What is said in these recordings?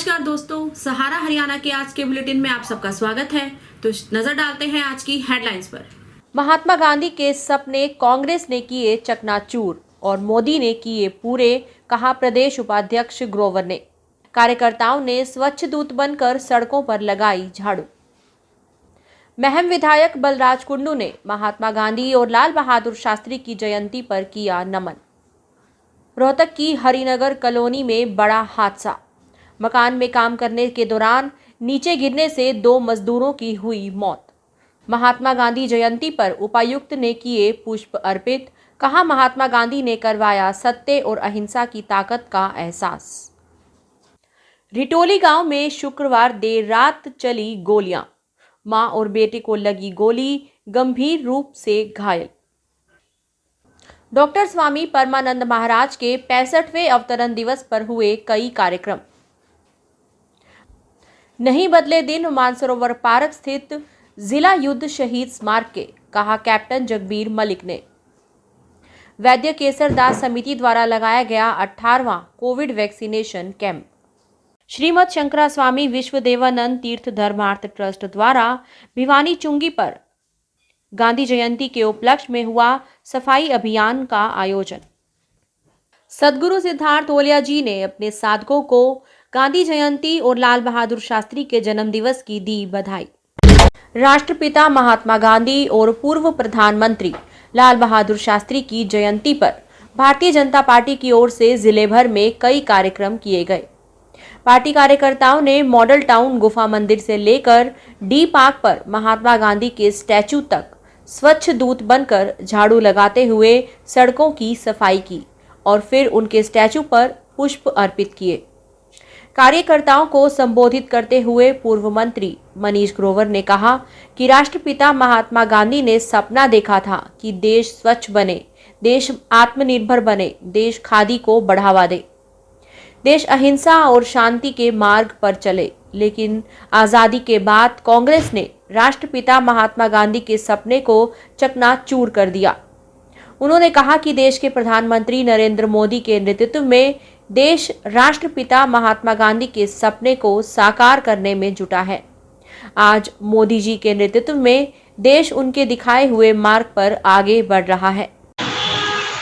नमस्कार दोस्तों, सहारा हरियाणा के आज के बुलेटिन में आप सबका स्वागत है। तो नजर डालते हैं आज की हेडलाइंस पर। महात्मा गांधी के सपने कांग्रेस ने किए चकनाचूर और मोदी ने किए पूरे, कहा प्रदेश उपाध्यक्ष ग्रोवर ने। कार्यकर्ताओं ने स्वच्छ दूत बनकर सड़कों पर लगाई झाड़ू। महम विधायक बलराज कुंडू ने महात्मा गांधी और लाल बहादुर शास्त्री की जयंती पर किया नमन। रोहतक की हरिनगर कॉलोनी में बड़ा हादसा। मकान में काम करने के दौरान नीचे गिरने से 2 मजदूरों की हुई मौत। महात्मा गांधी जयंती पर उपायुक्त ने किए पुष्प अर्पित, कहा महात्मा गांधी ने करवाया सत्य और अहिंसा की ताकत का एहसास। रिटोली गांव में शुक्रवार देर रात चली गोलियां, मां और बेटे को लगी गोली, गंभीर रूप से घायल। डॉक्टर स्वामी परमानंद महाराज के 65वें अवतरण दिवस पर हुए कई कार्यक्रम। नहीं बदले दिन मानसरोवर पार्क स्थित जिला युद्ध शहीद स्मारक के, कहा कैप्टन जगबीर मलिक ने। वैद्य केसर दास समिति द्वारा लगाया गया 18वां covid vaccination camp. Shrimad Shankara Swami Vishwadevanand Tirth धर्मार्थ ट्रस्ट द्वारा भिवानी चुंगी पर गांधी जयंती के उपलक्ष्य में हुआ सफाई अभियान का आयोजन। सदगुरु सिद्धार्थ ओलिया जी ने अपने साधकों को गांधी जयंती और लाल बहादुर शास्त्री के जन्म दिवस की दी बधाई। राष्ट्रपिता महात्मा गांधी और पूर्व प्रधानमंत्री लाल बहादुर शास्त्री की जयंती पर भारतीय जनता पार्टी की ओर से जिले भर में कई कार्यक्रम किए गए। पार्टी कार्यकर्ताओं ने मॉडल टाउन गुफा मंदिर से लेकर डी पार्क पर महात्मा गांधी के स्टैचू तक स्वच्छ दूत बनकर झाड़ू लगाते हुए सड़कों की सफाई की और फिर उनके स्टैचू पर पुष्प अर्पित किए। कार्यकर्ताओं को संबोधित करते हुए पूर्व मंत्री मनीष ग्रोवर ने कहा कि राष्ट्रपिता महात्मा गांधी ने सपना देखा था कि देश स्वच्छ बने, देश आत्मनिर्भर बने, देश खादी को बढ़ावा दे, देश अहिंसा और शांति के मार्ग पर चले। लेकिन आजादी के बाद कांग्रेस ने राष्ट्रपिता महात्मा गांधी के सपने को चकनाचूर कर दिया। उन्होंने कहा कि देश के प्रधानमंत्री नरेंद्र मोदी के नेतृत्व में देश राष्ट्रपिता महात्मा गांधी के सपने को साकार करने में जुटा है। आज मोदी जी के नेतृत्व में देश उनके दिखाए हुए मार्ग पर आगे बढ़ रहा है।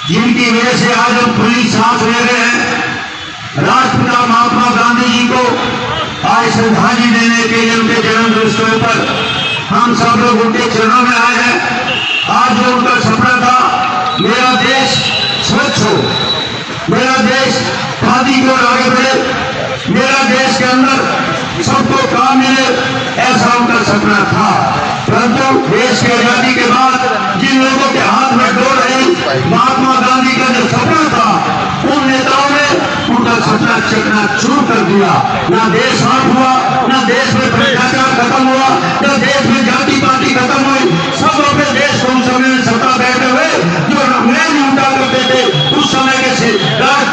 जिनकी वजह से आज हम खुली सांस ले रहे हैं, राष्ट्रपिता महात्मा गांधी जी को आज श्रद्धांजलि देने के लिए उनके जन्म दिवस पर हम सब लोग उनके चरणों में आए हैं। आज जो उनका सपना था, मेरा देश स्वच्छ हो, मेरा देश खादी की ओर आगे बढ़े, मेरा देश के अंदर सबको काम मिले, ऐसा उनका सपना था। परंतु देश की आजादी के बाद जिन लोगों के हाथ में डोर रही, महात्मा गांधी का जो सपना था, उन नेताओं ने उनका सपना चकनाचूर कर दिया। ना देश साफ हुआ, ना देश में भ्रष्टाचार खत्म हुआ, ना देश में जाति पाति खत्म हुई। सब अपने देश को उस समय में सत्ता बैठे हुए जो अंग्रेज लूटा करते थे, उस समय के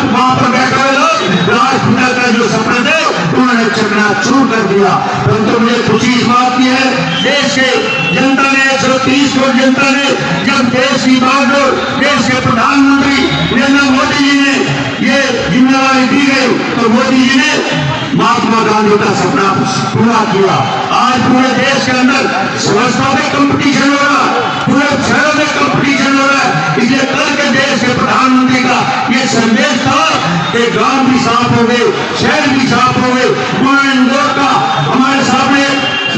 वहां पर बैठे हुए लोग राष्ट्रपिता का जो सपना थे उन्होंने चकनाचूर कर दिया। परंतु मुझे खुशी इस बात की है, देश के जनता ने 130 करोड़ जनता ने जब देश की बात और देश के प्रधानमंत्री नरेंद्र मोदी जी ने ये जिम्मेवारी दी गई, तो मोदी जी ने महात्मा गांधी का सपना पूरा किया। आज पूरे देश के अंदर स्वच्छता में कंपटीशन हो रहा है, पूरे शहरों में कंपटीशन हो रहा है। इसलिए कल के देश के प्रधानमंत्री का ये संदेश था कि गांव भी साफ हो गए, शहर भी साफ हो गए। उन्होंने इंदौर का हमारे सामने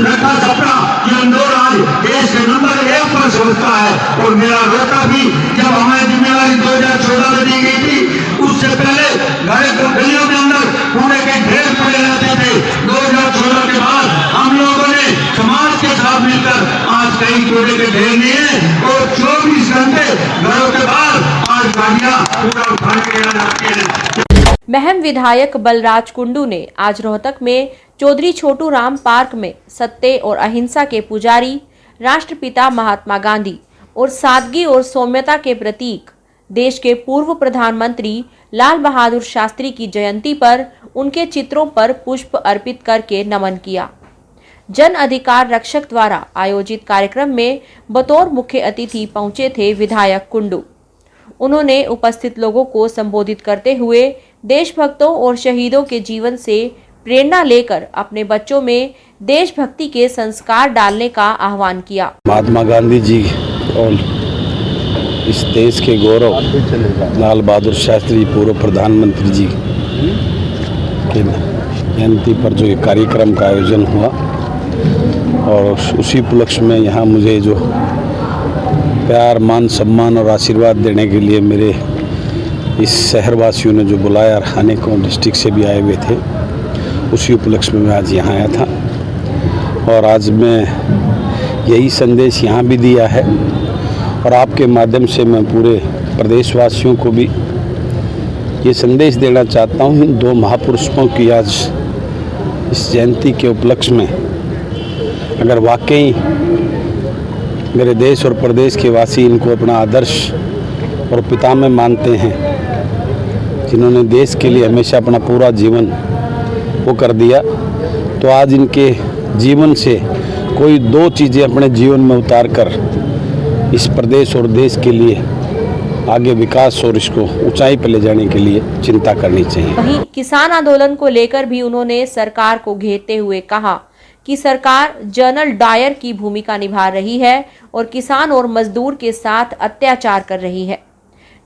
रखा सपना कि इंदौर आज देश के नंबर 1 पर सोचता है। और मेरा रोका भी जब हमें जिम्मेवारी 2014 में दी गई थी, उससे पहले गलियों के अंदर कूड़े के ढेर पड़े रहते थे। 2014 के बाद हम लोगों ने समाज के साथ मिलकर आज कहीं कूड़े के ढेर नहीं है और 24 घंटे घरों के बाहर आज गाड़ियां कूड़ा उठा के जाती है। महम विधायक बलराज कुंडू ने आज रोहतक में चौधरी छोटू राम पार्क में सत्य और अहिंसा के पुजारी, राष्ट्रपिता महात्मा गांधी और सादगी और सौम्यता के प्रतीक देश के पूर्व प्रधानमंत्री लाल बहादुर शास्त्री की जयंती पर उनके चित्रों पर पुष्प अर्पित करके नमन किया। जन अधिकार रक्षक द्वारा आयोजित कार्यक्रम में बतौर मुख्य अतिथि पहुंचे थे विधायक कुंडू। उन्होंने उपस्थित लोगों को संबोधित करते हुए देशभक्तों और शहीदों के जीवन से प्रेरणा लेकर अपने बच्चों में देशभक्ति के संस्कार डालने का आह्वान किया। महात्मा गांधी जी और इस देश के गौरव लाल बहादुर शास्त्री पूर्व प्रधानमंत्री जी के जयंती पर जो ये कार्यक्रम का आयोजन हुआ और उसी उपलक्ष्य में यहाँ मुझे जो प्यार मान सम्मान और आशीर्वाद देने के लिए मेरे इस शहरवासियों ने जो बुलाया, रानीगंज डिस्ट्रिक्ट से भी आए हुए थे, उसी उपलक्ष्य में मैं आज यहाँ आया था। और आज मैं यही संदेश यहाँ भी दिया है और आपके माध्यम से मैं पूरे प्रदेशवासियों को भी ये संदेश देना चाहता हूँ। इन दो महापुरुषों की आज इस जयंती के उपलक्ष्य में अगर वाकई मेरे देश और प्रदेश के वासी इनको अपना आदर्श और पितामह मानते हैं, जिन्होंने देश के लिए हमेशा अपना पूरा जीवन वो कर दिया, तो आज इनके जीवन से कोई दो चीज़ें अपने जीवन में उतार कर इस प्रदेश और देश के लिए आगे विकास और इसको ऊंचाई पर ले जाने के लिए चिंता करनी चाहिए। वहीं किसान आंदोलन को लेकर भी उन्होंने सरकार को घेरते हुए कहा कि सरकार जनरल डायर की भूमिका निभा रही है और किसान और मजदूर के साथ अत्याचार कर रही है,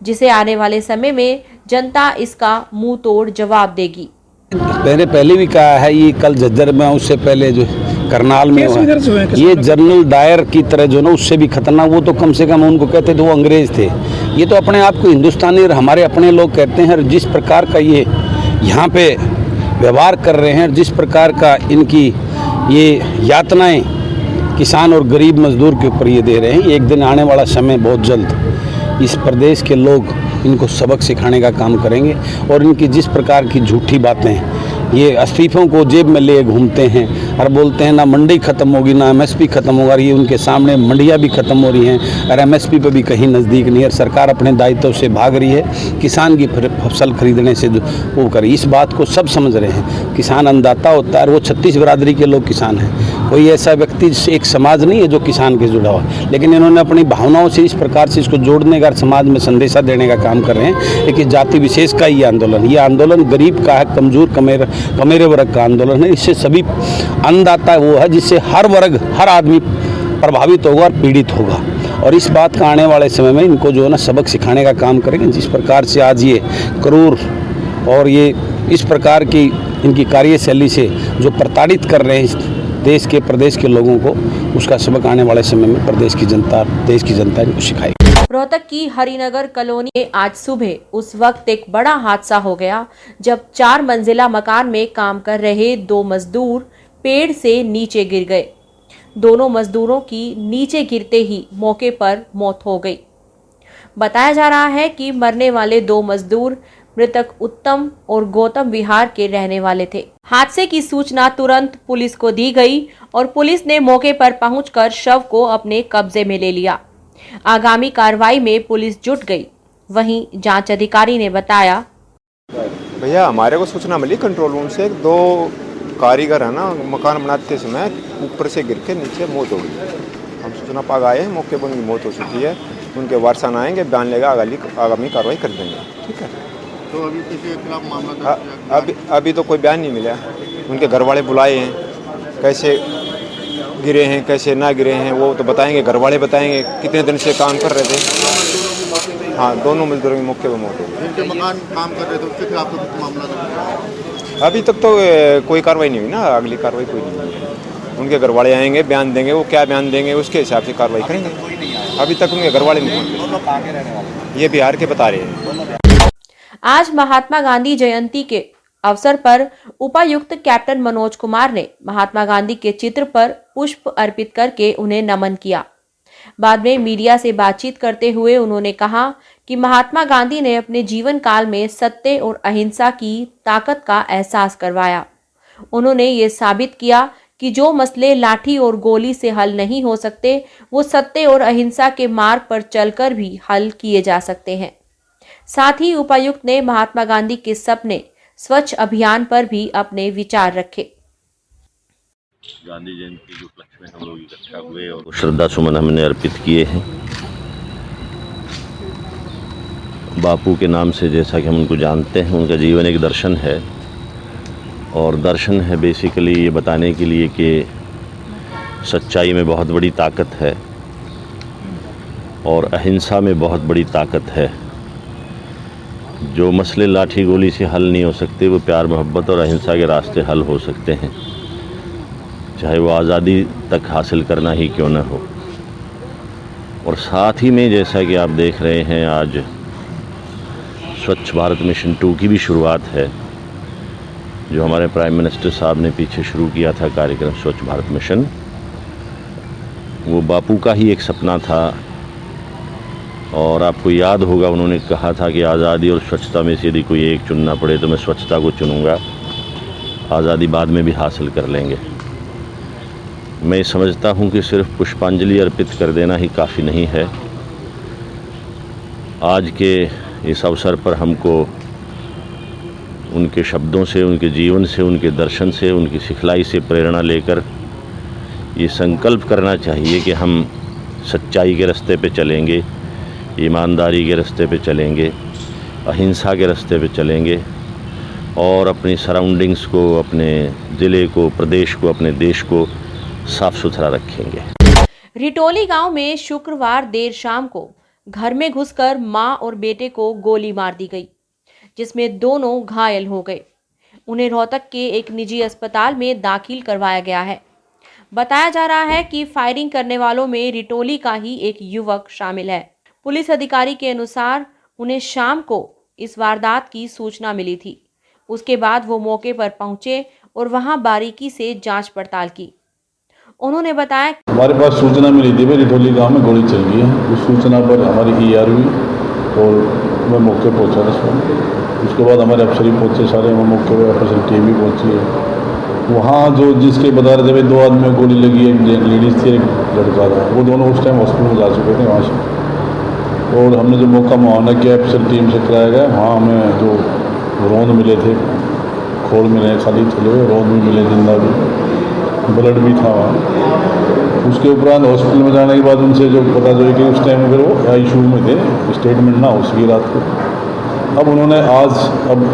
जिसे आने वाले समय में जनता इसका मुंह तोड़ जवाब देगी। मैंने पहले भी कहा है, ये कल झज्जर में, उससे पहले जो करनाल में हुआ, ये जनरल डायर की तरह जो ना उससे भी खतरनाक, वो तो कम से कम उनको कहते थे वो अंग्रेज थे, ये तो अपने आप को हिंदुस्तानी और हमारे अपने लोग कहते हैं। और जिस प्रकार का ये यहाँ पे व्यवहार कर रहे हैं, जिस प्रकार का इनकी ये यातनाएं किसान और गरीब मजदूर के ऊपर ये दे रहे हैं, एक दिन आने वाला समय बहुत जल्द इस प्रदेश के लोग इनको सबक सिखाने का काम करेंगे। और इनकी जिस प्रकार की झूठी बातें, ये इस्तीफों को जेब में ले घूमते हैं और बोलते हैं ना मंडी ख़त्म होगी ना एमएसपी ख़त्म होगा, ये उनके सामने मंडियाँ भी ख़त्म हो रही हैं और एमएसपी पे भी कहीं नज़दीक नहीं है। सरकार अपने दायित्व से भाग रही है, किसान की फसल खरीदने से वो करे। इस बात को सब समझ रहे हैं, किसान अन्नदाता होता है और वो 36 बिरादरी के लोग किसान हैं, कोई ऐसा व्यक्ति एक समाज नहीं है जो किसान के जुड़ा हुआ, लेकिन इन्होंने अपनी भावनाओं से इस प्रकार से इसको जोड़ने का, समाज में संदेशा देने का काम कर रहे हैं। लेकिन जाति विशेष का ये आंदोलन गरीब का है, कमजोर कमेरे वर्ग का आंदोलन है। इससे सभी अन्नदाता वो है जिससे हर वर्ग, हर आदमी प्रभावित होगा और पीड़ित होगा। और इस बात का आने वाले समय में इनको जो है ना सबक सिखाने का काम करेंगे। जिस प्रकार से आज ये क्रूर और ये इस प्रकार की इनकी कार्यशैली से जो प्रताड़ित कर रहे हैं देश के, प्रदेश के लोगों को, उसका सबक आने वाले समय में प्रदेश की जनता, देश की जनता इनको सिखाएगी। रोहतक की हरिनगर कॉलोनी में आज सुबह उस वक्त एक बड़ा हादसा हो गया जब 4 मंजिला मकान में काम कर रहे 2 मजदूर पेड़ से नीचे गिर गए। दोनों मजदूरों की नीचे गिरते ही मौके पर मौत हो गई। बताया जा रहा है कि मरने वाले 2 मजदूर मृतक उत्तम और गौतम विहार के रहने वाले थे। हादसे की सूचना तुरंत पुलिस को दी गई और पुलिस ने मौके पर पहुंचकर शव को अपने कब्जे में ले लिया। आगामी कार्रवाई में पुलिस जुट गई। वहीं जांच अधिकारी ने बताया, भैया हमारे को सूचना मिली कंट्रोल रूम से, 2 कारीगर है ना मकान बनाते समय ऊपर से गिर के नीचे मौत हो गई। हम सूचना पा आए हैं, मौके पर उनकी मौत हो चुकी है। उनके वारसान आएंगे, बयान लेगा, आगामी कार्रवाई कर देंगे। ठीक है, तो अभी किसी के खिलाफ मामला अभी तो कोई बयान नहीं मिला। उनके घर वाले बुलाए हैं, कैसे गिरे हैं कैसे ना गिरे हैं वो तो बताएंगे, घर वाले बताएंगे कितने दिन से काम कर रहे थे। हाँ, दोनों मजदूरों की मौके पर मौत हो गई। जिनके मकान काम कर रहे थे उसके खिलाफ तो मामला अभी तक तो कोई कार्रवाई नहीं हुई ना, अगली कार्रवाई कोई नहीं हुई। उनके घर वाले आएंगे, बयान देंगे, वो क्या बयान देंगे उसके हिसाब से कार्रवाई करेंगे। अभी तक उनके घर वाले नहीं, ये बिहार के बता रहे हैं। आज महात्मा गांधी जयंती के अवसर पर उपायुक्त कैप्टन मनोज कुमार ने महात्मा गांधी के चित्र पर पुष्प अर्पित करके उन्हें नमन किया। बाद में मीडिया से बातचीत करते हुए उन्होंने कहा कि महात्मा गांधी ने अपने जीवन काल में सत्य और अहिंसा की ताकत का एहसास करवाया। उन्होंने ये साबित किया कि जो मसले लाठी और गोली से हल नहीं हो सकते, वो सत्य और अहिंसा के मार्ग पर चलकर भी हल किए जा सकते हैं। साथ ही उपायुक्त ने महात्मा गांधी के सपने स्वच्छ अभियान पर भी अपने विचार रखे। गांधी जयंती के उपलक्ष्य में हम लोग इकट्ठा हुए और श्रद्धा सुमन हमने अर्पित किए हैं। बापू के नाम से जैसा कि हम उनको जानते हैं, उनका जीवन एक दर्शन है और दर्शन है बेसिकली ये बताने के लिए कि सच्चाई में बहुत बड़ी ताकत है और अहिंसा में बहुत बड़ी ताकत है। जो मसले लाठी गोली से हल नहीं हो सकते वो प्यार मोहब्बत और अहिंसा के रास्ते हल हो सकते हैं, चाहे वो आज़ादी तक हासिल करना ही क्यों न हो। और साथ ही में जैसा कि आप देख रहे हैं आज स्वच्छ भारत मिशन 2 की भी शुरुआत है, जो हमारे प्राइम मिनिस्टर साहब ने पीछे शुरू किया था कार्यक्रम स्वच्छ भारत मिशन। वो बापू का ही एक सपना था और आपको याद होगा उन्होंने कहा था कि आज़ादी और स्वच्छता में से यदि कोई एक चुनना पड़े तो मैं स्वच्छता को चुनूँगा, आज़ादी बाद में भी हासिल कर लेंगे। मैं समझता हूँ कि सिर्फ पुष्पांजलि अर्पित कर देना ही काफ़ी नहीं है। आज के इस अवसर पर हमको उनके शब्दों से, उनके जीवन से, उनके दर्शन से, उनकी सिखलाई से प्रेरणा लेकर ये संकल्प करना चाहिए कि हम सच्चाई के रास्ते पे चलेंगे, ईमानदारी के रास्ते पे चलेंगे, अहिंसा के रास्ते पे चलेंगे और अपनी सराउंडिंग्स को, अपने ज़िले को, प्रदेश को, अपने देश को साफ़ सुथरा रखेंगे। रिटोली गांव में शुक्रवार देर शाम को घर में घुसकर मां और बेटे को गोली मार दी गई, जिसमें दोनों घायल हो गए। उन्हें रोहतक के एक निजी अस्पताल में दाखिल करवाया गया है। बताया जा रहा है कि फायरिंग करने वालों में रिटोली का ही एक युवक शामिल है। पुलिस अधिकारी के अनुसार उन्हें शाम को इस वारदात की सूचना मिली थी। उसके बाद वो मौके पर पहुंचे और वहां बारीकी से जांच पड़ताल की। उन्होंने बताया, हमारे पास सूचना मिली थी भाई रिटोली गांव में गोली चल गई है। उस सूचना पर हमारी ER हुई और मैं मौके पहुंचा था। उसके बाद हमारे अफसर पहुंचे सारे, वो मौके पर ऑपरेशन टीम भी पहुंची है। वहाँ जो जिसके बता रहे थे भाई 2 आदमी में गोली लगी, एक लेडीज़ थी, एक लड़का था, वो दोनों उस टाइम हॉस्पिटल जा चुके थे वहाँ से। और हमने जो मौका मुआयना किया अफसर टीम से कराया गया, वहाँ हमें जो रोंद मिले थे, खोल मिले खाली चले हुए, रोंद भी मिले, जिंदा भी, ब्लड भी था वहाँ। उसके उपरांत हॉस्पिटल में जाने के बाद उनसे जो पता चला कि उस टाइम फिर वो ICU में थे, स्टेटमेंट ना उसकी रात को। अब उन्होंने आज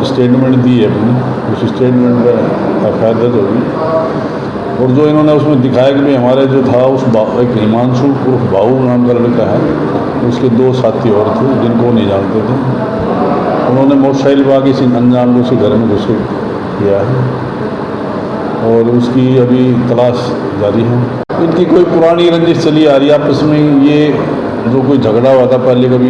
स्टेटमेंट दी है अपनी, उस स्टेटमेंट पर FIR दर्ज होगी। और जो इन्होंने उसमें दिखाया कि भाई हमारे जो था उस एक हिमांशु उर्फ बाबू नाम का लड़का है, उसके 2 साथी और थे जिनको नहीं जानते थे। उन्होंने मोटरसाइकिल पर आके अनजान लोग से घर में घुस किया है और उसकी अभी तलाश जारी है। इनकी कोई पुरानी रंजिश चली आ रही है आपस में। ये जो कोई झगड़ा हुआ था पहले कभी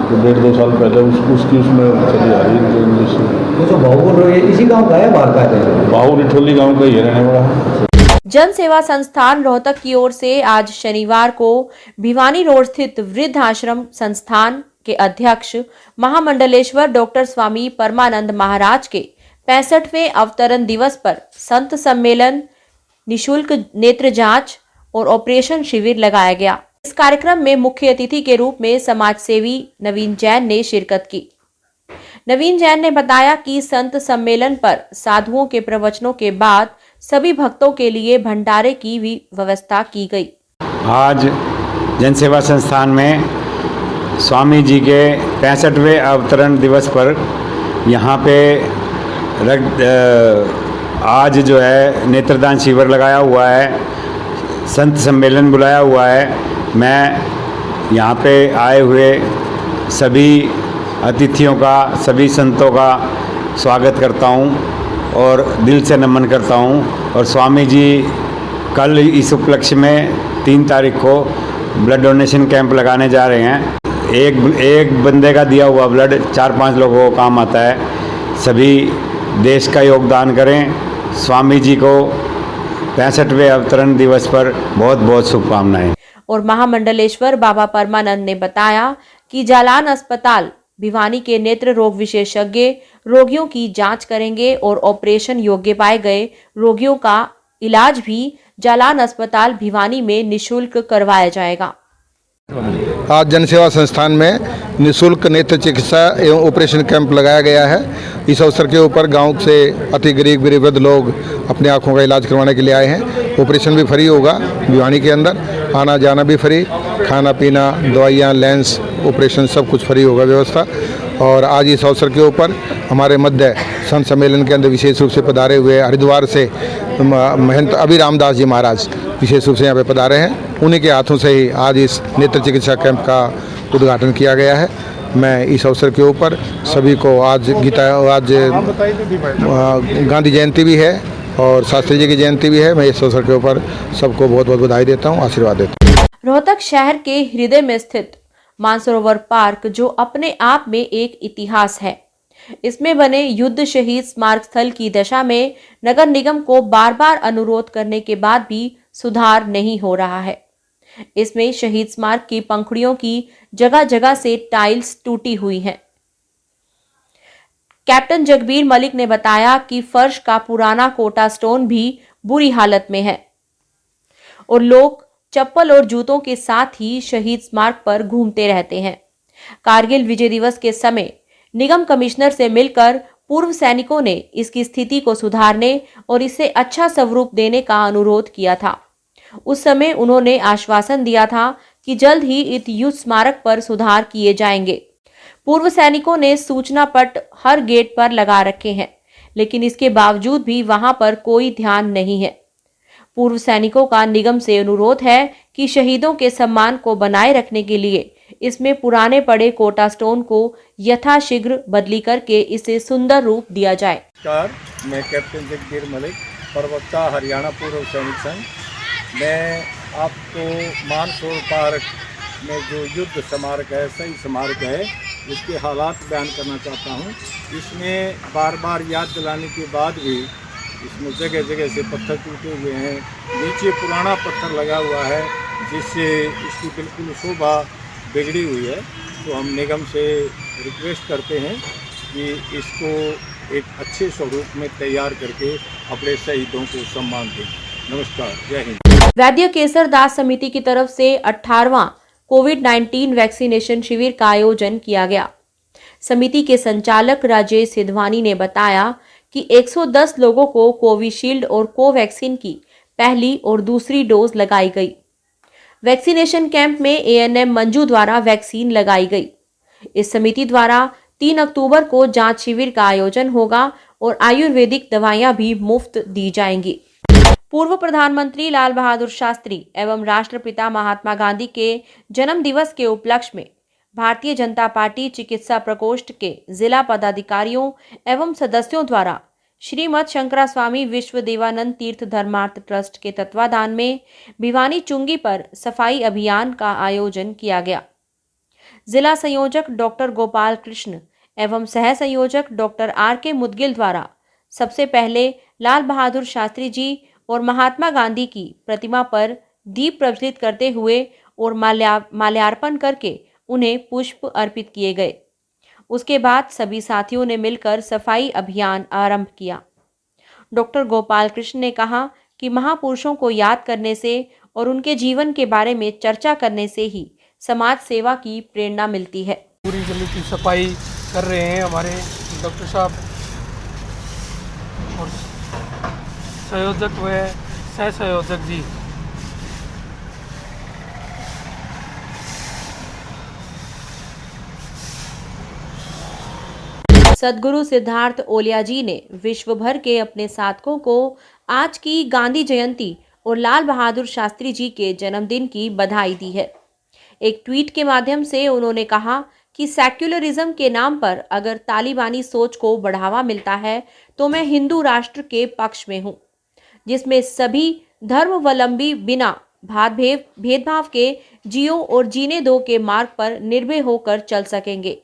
1.5-2 साल पहले, उसकी उसमें चली आ रही है रंजिश। जो भाऊ बोल रहे हैं इसी गाँव का है, बाहर का है? भाऊ रिठोली गाँव का ही रहने वाला है। जन सेवा संस्थान रोहतक की ओर से आज शनिवार को भिवानी रोड स्थित वृद्ध आश्रम संस्थान के अध्यक्ष महामंडलेश्वर डॉक्टर स्वामी परमानंद महाराज के 65वें अवतरण दिवस पर संत सम्मेलन, निशुल्क नेत्र जांच और ऑपरेशन शिविर लगाया गया। इस कार्यक्रम में मुख्य अतिथि के रूप में समाज सेवी नवीन जैन ने शिरकत की। नवीन जैन ने बताया कि संत सम्मेलन पर साधुओं के प्रवचनों के बाद सभी भक्तों के लिए भंडारे की भी व्यवस्था की गई। आज जनसेवा संस्थान में स्वामी जी के 65वें अवतरण दिवस पर यहाँ पे आज जो है नेत्रदान शिविर लगाया हुआ है, संत सम्मेलन बुलाया हुआ है। मैं यहाँ पे आए हुए सभी अतिथियों का, सभी संतों का स्वागत करता हूँ और दिल से नमन करता हूँ। और स्वामी जी कल इस उपलक्ष्य में 3 तारीख को ब्लड डोनेशन कैंप लगाने जा रहे हैं। एक बंदे का दिया हुआ ब्लड 4-5 लोगों को काम आता है। सभी देश का योगदान करें। स्वामी जी को 65वें अवतरण दिवस पर बहुत बहुत शुभकामनाएं। और महामंडलेश्वर बाबा परमानंद ने बताया कि जालान अस्पताल भिवानी के नेत्र रोग विशेषज्ञ रोगियों की जांच करेंगे और ऑपरेशन योग्य पाए गए रोगियों का इलाज भी जालान अस्पताल भिवानी में निशुल्क करवाया जाएगा। आज जनसेवा संस्थान में निःशुल्क नेत्र चिकित्सा एवं ऑपरेशन कैंप लगाया गया है। इस अवसर के ऊपर गांव से अति गरीब वृद्ध लोग अपनी आंखों का इलाज करवाने के लिए आए हैं। ऑपरेशन भी फ्री होगा भिवानी के अंदर, आना जाना भी फ्री, खाना पीना, दवाइयाँ, लेंस, ऑपरेशन सब कुछ फ्री होगा व्यवस्था। और आज इस अवसर के ऊपर हमारे मध्य संत सम्मेलन के अंदर विशेष रूप से पधारे हुए हरिद्वार से महंत अभिराम दास जी महाराज विशेष रूप से यहाँ पे पधारे हैं। उन्हीं के हाथों से ही आज इस नेत्र चिकित्सा कैंप का उद्घाटन किया गया है। मैं इस अवसर के ऊपर सभी को आज गांधी जयंती भी है और शास्त्री जी की जयंती भी है। मैं इस अवसर के ऊपर सबको बहुत बहुत बधाई देता हूँ, आशीर्वाद देता हूँ। रोहतक शहर के हृदय में स्थित मानसरोवर पार्क जो अपने आप में एक इतिहास है, इसमें बने युद्ध शहीद स्मारक स्थल की दशा में नगर निगम को बार बार अनुरोध करने के बाद भी सुधार नहीं हो रहा है। इसमें शहीद स्मारक की पंखुड़ियों की जगह जगह से टाइल्स टूटी हुई हैं। कैप्टन जगबीर मलिक ने बताया कि फर्श का पुराना कोटा स्टोन भी बुरी हालत में है और लोग चप्पल और जूतों के साथ ही शहीद स्मारक पर घूमते रहते हैं। कारगिल विजय दिवस के समय निगम कमिश्नर से मिलकर पूर्व सैनिकों ने इसकी स्थिति को सुधारने और इसे अच्छा स्वरूप देने का अनुरोध किया था। उस समय उन्होंने आश्वासन दिया था कि जल्द ही इस युद्ध स्मारक पर सुधार किए जाएंगे। पूर्व सैनिकों ने सूचना पट हर गेट पर लगा रखे हैं, लेकिन इसके बावजूद भी वहां पर कोई ध्यान नहीं है। पूर्व सैनिकों का निगम से अनुरोध है कि शहीदों के सम्मान को बनाए रखने के लिए इसमें पुराने पड़े कोटा स्टोन को यथाशीघ्र बदली करके इसे सुंदर रूप दिया जाए। नमस्कार, मैं कैप्टन जगबीर मलिक, प्रवक्ता हरियाणा पूर्व सैनिक संघ। मैं आपको मानसरोवर पार्क में जो युद्ध स्मारक है, सही स्मारक है, इसके हालात बयान करना चाहता हूँ। इसमें बार बार याद दिलाने के बाद भी इसमें जगह जगह से पत्थर टूटे हुए हैं, नीचे पुराना पत्थर लगा हुआ है जिससे इसकी बिल्कुल शोभा बिगड़ी हुई है। तो हम निगम से रिक्वेस्ट करते हैं कि इसको एक अच्छे स्वरूप में तैयार करके अपने शहीदों को सम्मान दें। नमस्कार, जय हिंद। वैद्य केसर दास समिति की तरफ से 18वां कोविड-19 वैक्सीनेशन शिविर का आयोजन किया गया। समिति के संचालक राजेश सिधवानी ने बताया कि 110 लोगों को कोविशील्ड और कोवैक्सीन की पहली और दूसरी डोज लगाई गई। वैक्सीनेशन कैंप में एएनएम मंजू द्वारा वैक्सीन लगाई गई। इस समिति द्वारा 3 अक्टूबर को जांच शिविर का आयोजन होगा और आयुर्वेदिक दवाइयां भी मुफ्त दी जाएंगी। पूर्व प्रधानमंत्री लाल बहादुर शास्त्री एवं राष्ट्रपिता महात्मा गांधी के जन्म दिवस के उपलक्ष्य में भारतीय जनता पार्टी चिकित्सा प्रकोष्ठ के जिला पदाधिकारियों एवं सदस्यों द्वारा श्रीमद शंकरा स्वामी विश्व देवानंद तीर्थ धर्मार्थ ट्रस्ट के तत्वाधान में भिवानी चुंगी पर सफाई अभियान का आयोजन किया गया। जिला संयोजक डॉक्टर गोपाल कृष्ण एवं सह संयोजक डॉक्टर आर.के. मुदगिल द्वारा सबसे पहले लाल बहादुर शास्त्री जी और महात्मा गांधी की प्रतिमा पर दीप प्रज्वलित करते हुए और माल्यार्पण करके उन्हें पुष्प अर्पित किए गए। उसके बाद सभी साथियों ने मिलकर सफाई अभियान आरंभ किया। डॉक्टर गोपाल कृष्ण ने कहा कि महापुरुषों को याद करने से और उनके जीवन के बारे में चर्चा करने से ही समाज सेवा की प्रेरणा मिलती है। पूरी गली की सफाई कर रहे हैं हमारे डॉक्टर साहब और संयोजक व सह संयोजक जी। सद्गुरु सिद्धार्थ ओलिया जी ने विश्व भर के अपने साधकों को आज की गांधी जयंती और लाल बहादुर शास्त्री जी के जन्मदिन की बधाई दी है। एक ट्वीट के माध्यम से उन्होंने कहा कि सेक्युलरिज्म के नाम पर अगर तालिबानी सोच को बढ़ावा मिलता है तो मैं हिंदू राष्ट्र के पक्ष में हूँ, जिसमें सभी धर्मावलंबी बिना भेदभाव के जियो और जीने दो के मार्ग पर निर्भय होकर चल सकेंगे।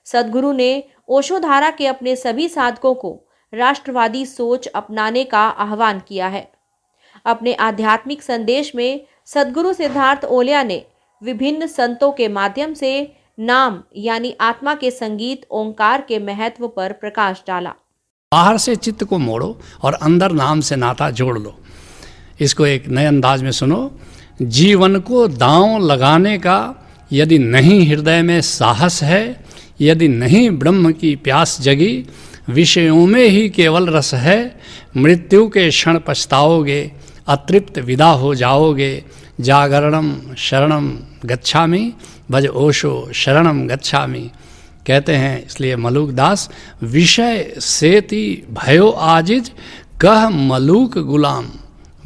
सद्गुरु ने ओशो धारा के अपने सभी साधकों को राष्ट्रवादी सोच अपनाने का आह्वान किया है। अपने आध्यात्मिक संदेश में सद्गुरु सिद्धार्थ ओलिया ने विभिन्न संतों के माध्यम से नाम यानी आत्मा के संगीत ओंकार के महत्व पर प्रकाश डाला। बाहर से चित्त को मोड़ो और अंदर नाम से नाता जोड़ लो। इसको एक नए अंदाज में सुनो। जीवन को दांव लगाने का यदि नहीं हृदय में साहस है, यदि नहीं ब्रह्म की प्यास जगी, विषयों में ही केवल रस है, मृत्यु के क्षण पछताओगे, अतृप्त विदा हो जाओगे। जागरणम शरणम गच्छामि, भज ओशो शरणम गच्छामि। कहते हैं, इसलिए मलूक दास विषय सेति भयो आजिज कह मलूक गुलाम।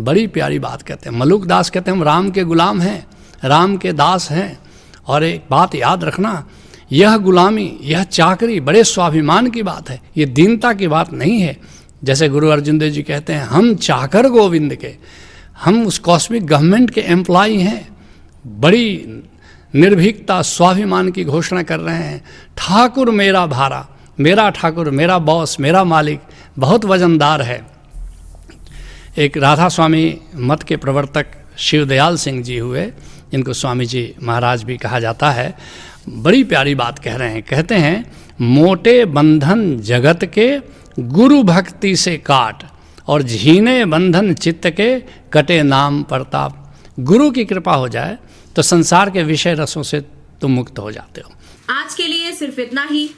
बड़ी प्यारी बात कहते हैं। मलूक दास कहते हैं हम राम के गुलाम हैं, राम के दास हैं। और एक बात याद रखना, यह गुलामी, यह चाकरी बड़े स्वाभिमान की बात है, ये दीनता की बात नहीं है। जैसे गुरु अर्जुन देव जी कहते हैं हम चाकर गोविंद के, हम उस कॉस्मिक गवर्नमेंट के एम्प्लॉय हैं। बड़ी निर्भीकता स्वाभिमान की घोषणा कर रहे हैं। ठाकुर मेरा भारा, मेरा ठाकुर, मेरा बॉस, मेरा मालिक बहुत वजनदार है। एक राधा स्वामी मत के प्रवर्तक शिवदयाल सिंह जी हुए, जिनको स्वामी जी महाराज भी कहा जाता है, बड़ी प्यारी बात कह रहे हैं। कहते हैं मोटे बंधन जगत के गुरु भक्ति से काट, और झीने बंधन चित्त के कटे नाम प्रताप। गुरु की कृपा हो जाए तो संसार के विषय रसों से तुम मुक्त हो जाते हो। आज के लिए सिर्फ इतना ही।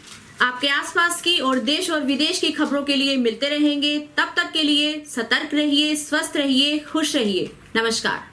आपके आसपास की और देश और विदेश की खबरों के लिए मिलते रहेंगे। तब तक के लिए सतर्क रहिए, स्वस्थ रहिए, खुश रहिए। नमस्कार।